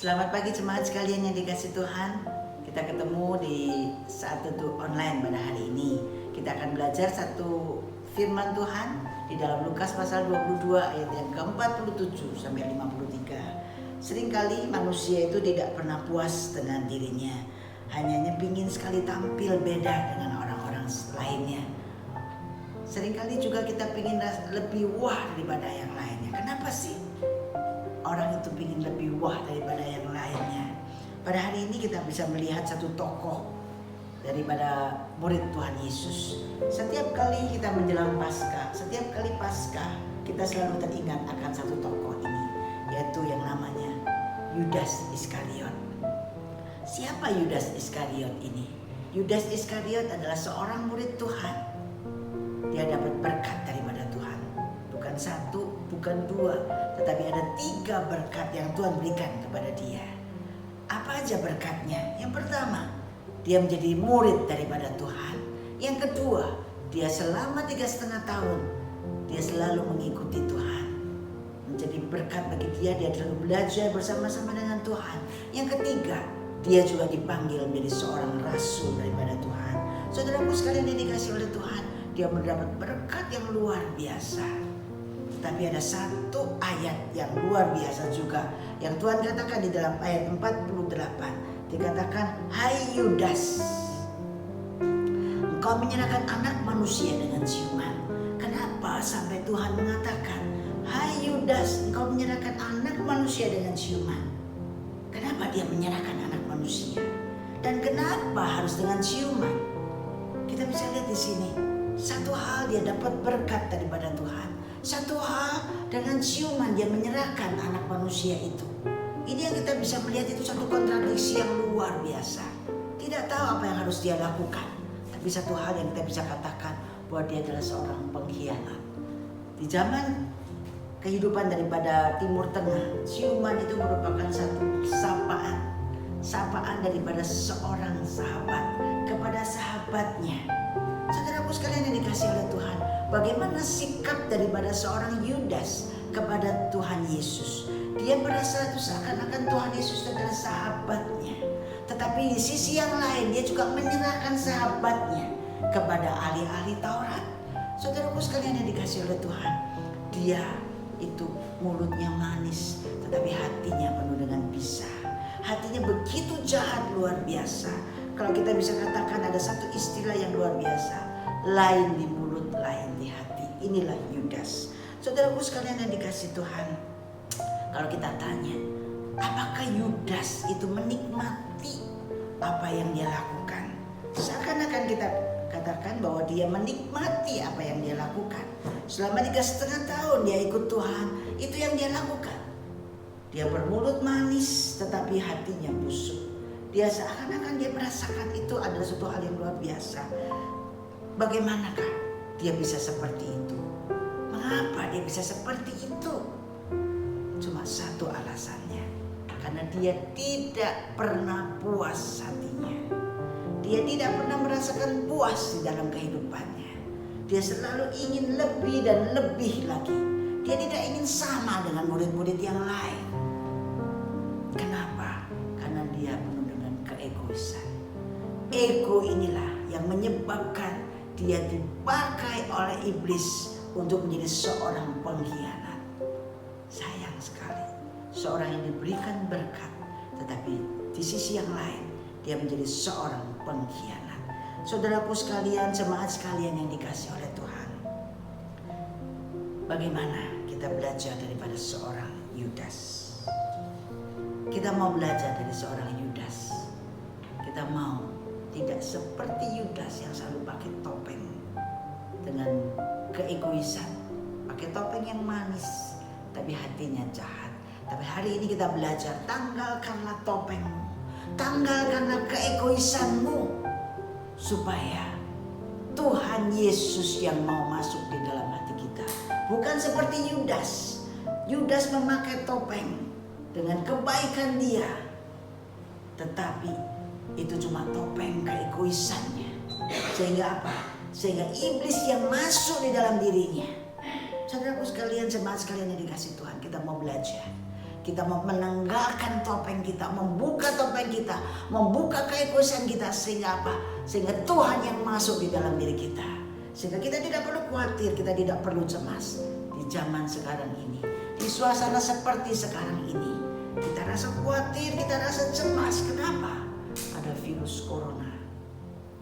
Selamat pagi jemaat sekalian yang dikasih Tuhan. Kita ketemu di saat teduh online pada hari ini. Kita akan belajar satu firman Tuhan di dalam Lukas pasal 22 ayat yang ke-47 sampai 53. Seringkali manusia itu tidak pernah puas dengan dirinya. Hanya pingin sekali tampil beda dengan orang-orang lainnya. Seringkali juga kita pingin lebih wah daripada yang lainnya. Kenapa sih? Orang itu ingin lebih wah daripada yang lainnya. Pada hari ini kita bisa melihat satu tokoh daripada murid Tuhan Yesus. Setiap kali kita menjelang Paskah, setiap kali Paskah, kita selalu teringat akan satu tokoh ini, yaitu yang namanya Yudas Iskariot. Siapa Yudas Iskariot ini? Yudas Iskariot adalah seorang murid Tuhan. Dia dapat berkat daripada Tuhan. Bukan satu, bukan dua, tetapi ada 3 berkat yang Tuhan berikan kepada dia. Apa aja berkatnya? Yang pertama, dia menjadi murid daripada Tuhan. Yang kedua, dia selama 3,5 tahun dia selalu mengikuti Tuhan. Menjadi berkat bagi dia selalu belajar bersama-sama dengan Tuhan. Yang ketiga, dia juga dipanggil menjadi seorang rasul daripada Tuhan. Saudaraku sekalian yang dikasihi oleh Tuhan, dia mendapat berkat yang luar biasa. Tapi ada satu ayat yang luar biasa juga yang Tuhan katakan di dalam ayat 48. Dikatakan, "Hai Yudas, engkau menyerahkan anak manusia dengan ciuman." Kenapa sampai Tuhan mengatakan, "Hai Yudas, engkau menyerahkan anak manusia dengan ciuman"? Kenapa dia menyerahkan anak manusia? Dan kenapa harus dengan ciuman? Kita bisa lihat di sini. Satu hal, dia dapat berkat daripada Tuhan. Satu hal, dengan ciuman dia menyerahkan anak manusia itu. Ini yang kita bisa melihat, itu satu kontradiksi yang luar biasa. Tidak tahu apa yang harus dia lakukan. Tapi satu hal yang kita bisa katakan, bahwa dia adalah seorang pengkhianat. Di zaman kehidupan daripada Timur Tengah, ciuman itu merupakan satu sapaan. Sapaan daripada seorang sahabat kepada sahabatnya. Saudaraku sekalian yang dikasihi oleh Tuhan, bagaimana sikap daripada seorang Yudas kepada Tuhan Yesus? Dia merasa itu seakan-akan Tuhan Yesus adalah sahabatnya. Tetapi di sisi yang lain, dia juga menyerahkan sahabatnya kepada ahli-ahli Taurat. Saudaraku sekalian yang dikasihi oleh Tuhan, dia itu mulutnya manis, tetapi hatinya penuh dengan bisa. Hatinya begitu jahat, luar biasa. Kalau kita bisa katakan ada satu istilah yang luar biasa, lain di mulut, lain di hati. Inilah Yudas. Saudaraku sekalian yang dikasihi Tuhan, kalau kita tanya, apakah Yudas itu menikmati apa yang dia lakukan? Seakan-akan kita katakan bahwa dia menikmati apa yang dia lakukan. Selama 3,5 tahun dia ikut Tuhan, itu yang dia lakukan. Dia bermulut manis tetapi hatinya busuk. Dia seakan-akan dia merasakan itu adalah suatu hal yang luar biasa. Bagaimanakah dia bisa seperti itu? Mengapa dia bisa seperti itu? Cuma satu alasannya. Karena dia tidak pernah puas hatinya. Dia tidak pernah merasakan puas di dalam kehidupannya. Dia selalu ingin lebih dan lebih lagi. Dia tidak ingin sama dengan murid-murid yang lain. Kenapa? Karena dia penuh dengan keegoisan. Ego inilah yang menyebabkan dia dipakai oleh iblis untuk menjadi seorang pengkhianat. Sayang sekali, seorang yang diberikan berkat, tetapi di sisi yang lain dia menjadi seorang pengkhianat. Saudaraku sekalian, jemaat sekalian yang dikasihi oleh Tuhan, bagaimana kita belajar daripada seorang Yudas? Kita mau belajar dari seorang Yudas. Kita mau tidak seperti Yudas yang selalu pakai topeng dengan keegoisan, pakai topeng yang manis, tapi hatinya jahat. Tapi hari ini kita belajar, tanggalkanlah topengmu, tanggalkanlah keegoisanmu, supaya Tuhan Yesus yang mau masuk di dalam hati kita. Bukan seperti Yudas. Yudas memakai topeng dengan kebaikan dia, tetapi itu cuma topeng keegoisannya. Sehingga apa? Sehingga iblis yang masuk di dalam dirinya. Saudaraku sekalian, jemaat sekalian yang dikasihi Tuhan, kita mau belajar. Kita mau menanggalkan topeng kita. kita, membuka topeng kita, membuka keegoisan kita, sehingga apa? Sehingga Tuhan yang masuk di dalam diri kita. Sehingga kita tidak perlu khawatir, kita tidak perlu cemas. Di zaman sekarang ini, di suasana seperti sekarang ini, kita rasa khawatir, kita rasa cemas. Kenapa? Ada virus corona.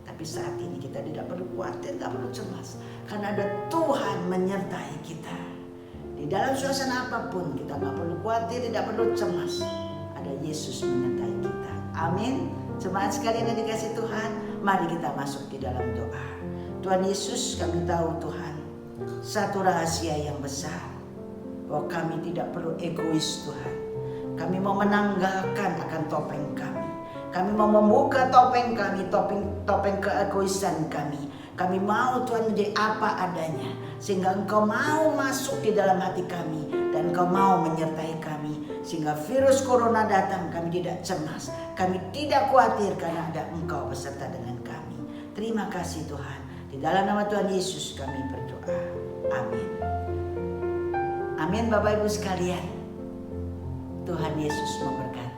Tapi saat ini kita tidak perlu khawatir, tidak perlu cemas. Karena ada Tuhan menyertai kita. Di dalam suasana apapun kita nggak perlu khawatir, tidak perlu cemas. Ada Yesus menyertai kita. Amin. Jemaat sekalian yang dikasih Tuhan, mari kita masuk di dalam doa. Tuhan Yesus, kami tahu Tuhan, satu rahasia yang besar, bahwa kami tidak perlu egois Tuhan. Kami mau menanggalkan akan topeng kami. Kami mau membuka topeng kami, topeng keegoisan kami. Kami mau Tuhan menjadi apa adanya, sehingga Engkau mau masuk di dalam hati kami, dan Engkau mau menyertai kami, sehingga virus corona datang kami tidak cemas, kami tidak khawatir karena ada Engkau beserta dengan kami. Terima kasih Tuhan. Di dalam nama Tuhan Yesus kami berdoa. Amin. Amin Bapak Ibu sekalian. Tuhan Yesus memberkati.